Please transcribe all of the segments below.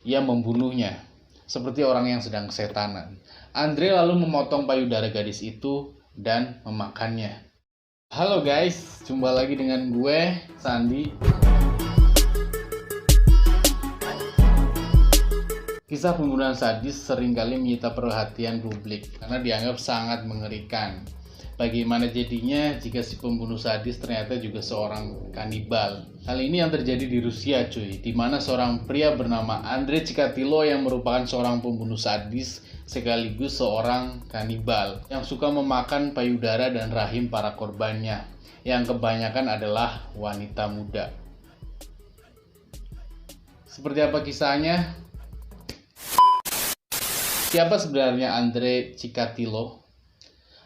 Ia membunuhnya, seperti orang yang sedang kesetanan. Andre lalu memotong payudara gadis itu dan memakannya. Halo guys, jumpa lagi dengan gue, Sandi. Kisah pembunuhan sadis seringkali menyita perhatian publik karena dianggap sangat mengerikan. Bagaimana jadinya jika si pembunuh sadis ternyata juga seorang kanibal? Hal ini yang terjadi di Rusia cuy, di mana seorang pria bernama Andrei Chikatilo yang merupakan seorang pembunuh sadis sekaligus seorang kanibal yang suka memakan payudara dan rahim para korbannya, yang kebanyakan adalah wanita muda. Seperti apa kisahnya? Siapa sebenarnya Andrei Chikatilo?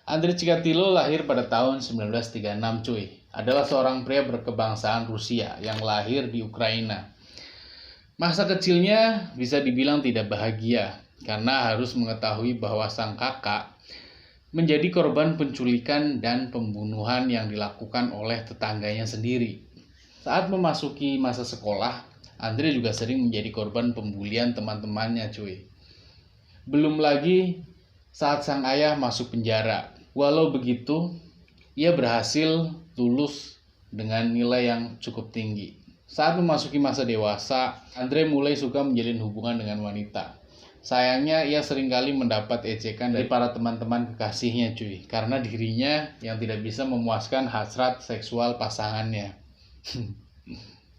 Andrei Chikatilo lahir pada tahun 1936 cuy. Adalah seorang pria berkebangsaan Rusia yang lahir di Ukraina. Masa kecilnya bisa dibilang tidak bahagia karena harus mengetahui bahwa sang kakak menjadi korban penculikan dan pembunuhan yang dilakukan oleh tetangganya sendiri. Saat memasuki masa sekolah, Andrei juga sering menjadi korban pembulian teman-temannya cuy. Belum lagi saat sang ayah masuk penjara. Walau begitu, ia berhasil lulus dengan nilai yang cukup tinggi. Saat memasuki masa dewasa, Andre mulai suka menjalin hubungan dengan wanita. Sayangnya, ia seringkali mendapat ejekan dari para teman-teman kekasihnya cuy, karena dirinya yang tidak bisa memuaskan hasrat seksual pasangannya.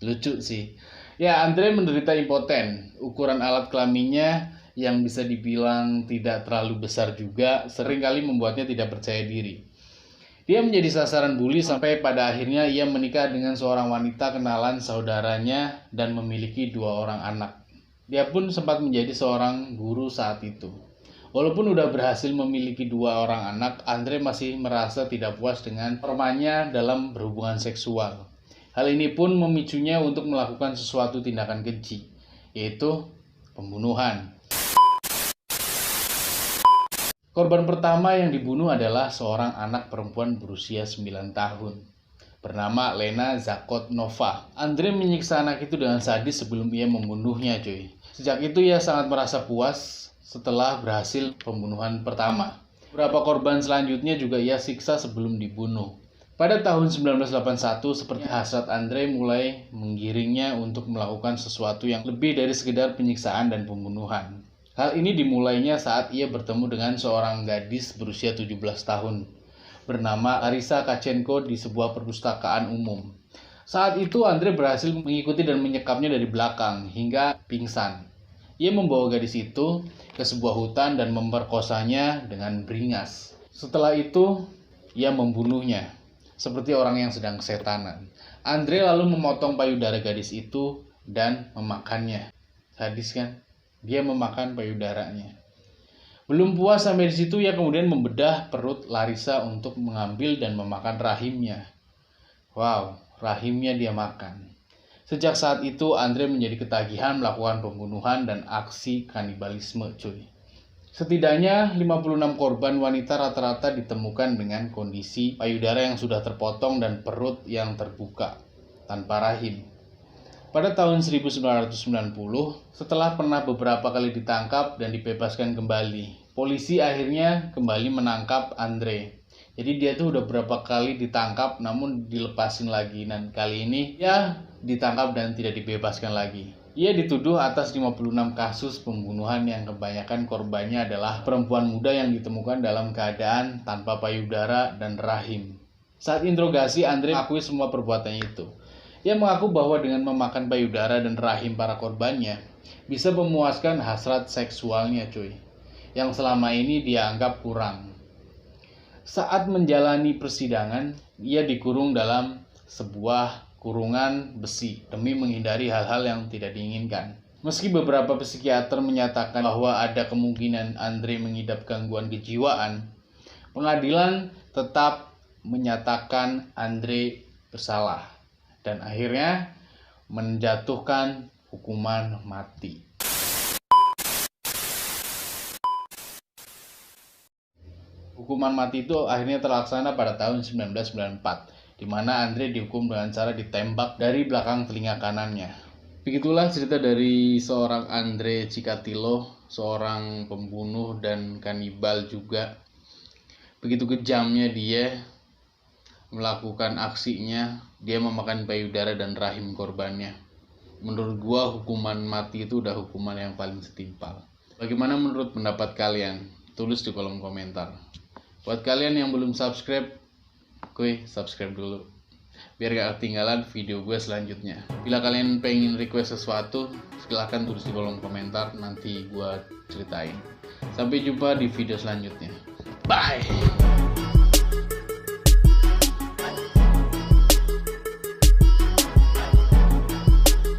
Lucu sih. Ya, Andre menderita impoten. Ukuran alat kelaminnya yang bisa dibilang tidak terlalu besar juga seringkali membuatnya tidak percaya diri. Dia menjadi sasaran bully sampai pada akhirnya ia menikah dengan seorang wanita kenalan saudaranya dan memiliki 2 orang anak. Dia pun sempat menjadi seorang guru saat itu. Walaupun udah berhasil memiliki 2 orang anak, Andre masih merasa tidak puas dengan performanya dalam berhubungan seksual. Hal ini pun memicunya untuk melakukan sesuatu tindakan keji, yaitu pembunuhan. Korban pertama yang dibunuh adalah seorang anak perempuan berusia 9 tahun bernama Lena Zakotnova. Andre menyiksa anak itu dengan sadis sebelum ia membunuhnya cuy. Sejak itu ia sangat merasa puas setelah berhasil pembunuhan pertama. Beberapa korban selanjutnya juga ia siksa sebelum dibunuh. Pada tahun 1981, seperti hasrat Andre mulai menggiringnya untuk melakukan sesuatu yang lebih dari sekedar penyiksaan dan pembunuhan. Hal ini dimulainya saat ia bertemu dengan seorang gadis berusia 17 tahun bernama Larisa Kachenko di sebuah perpustakaan umum. Saat itu Andre berhasil mengikuti dan menyekapnya dari belakang hingga pingsan. Ia membawa gadis itu ke sebuah hutan dan memperkosanya dengan beringas. Setelah itu ia membunuhnya seperti orang yang sedang kesetanan. Andre lalu memotong payudara gadis itu dan memakannya. Sadis kan? Dia memakan payudaranya. Belum puas sampai di situ, ia kemudian membedah perut Larisa untuk mengambil dan memakan rahimnya. Wow, rahimnya dia makan. Sejak saat itu, Andre menjadi ketagihan melakukan pembunuhan dan aksi kanibalisme cuy. Setidaknya 56 korban wanita rata-rata ditemukan dengan kondisi payudara yang sudah terpotong dan perut yang terbuka, tanpa rahim. Pada tahun 1990, setelah pernah beberapa kali ditangkap dan dibebaskan kembali, polisi akhirnya kembali menangkap Andre. Jadi dia tuh udah berapa kali ditangkap namun dilepasin lagi, dan kali ini ya ditangkap dan tidak dibebaskan lagi. Ia dituduh atas 56 kasus pembunuhan yang kebanyakan korbannya adalah perempuan muda yang ditemukan dalam keadaan tanpa payudara dan rahim. Saat interogasi, Andre mengakui semua perbuatannya itu. Ia mengaku bahwa dengan memakan payudara dan rahim para korbannya bisa memuaskan hasrat seksualnya cuy, yang selama ini dia anggap kurang. Saat menjalani persidangan, ia dikurung dalam sebuah kurungan besi demi menghindari hal-hal yang tidak diinginkan. Meski beberapa psikiater menyatakan bahwa ada kemungkinan Andre mengidap gangguan kejiwaan, pengadilan tetap menyatakan Andre bersalah dan akhirnya menjatuhkan hukuman mati. Hukuman mati itu akhirnya terlaksana pada tahun 1994, di mana Andre dihukum dengan cara ditembak dari belakang telinga kanannya. Begitulah cerita dari seorang Andre Chikatilo, seorang pembunuh dan kanibal juga. Begitu kejamnya dia melakukan aksinya, dia memakan payudara dan rahim korbannya. Menurut gua hukuman mati itu udah hukuman yang paling setimpal. Bagaimana menurut pendapat kalian? Tulis di kolom komentar. Buat kalian yang belum subscribe, subscribe dulu biar gak ketinggalan video gue selanjutnya. Bila kalian pengen request sesuatu, silahkan tulis di kolom komentar, nanti gue ceritain. Sampai jumpa di video selanjutnya. Bye.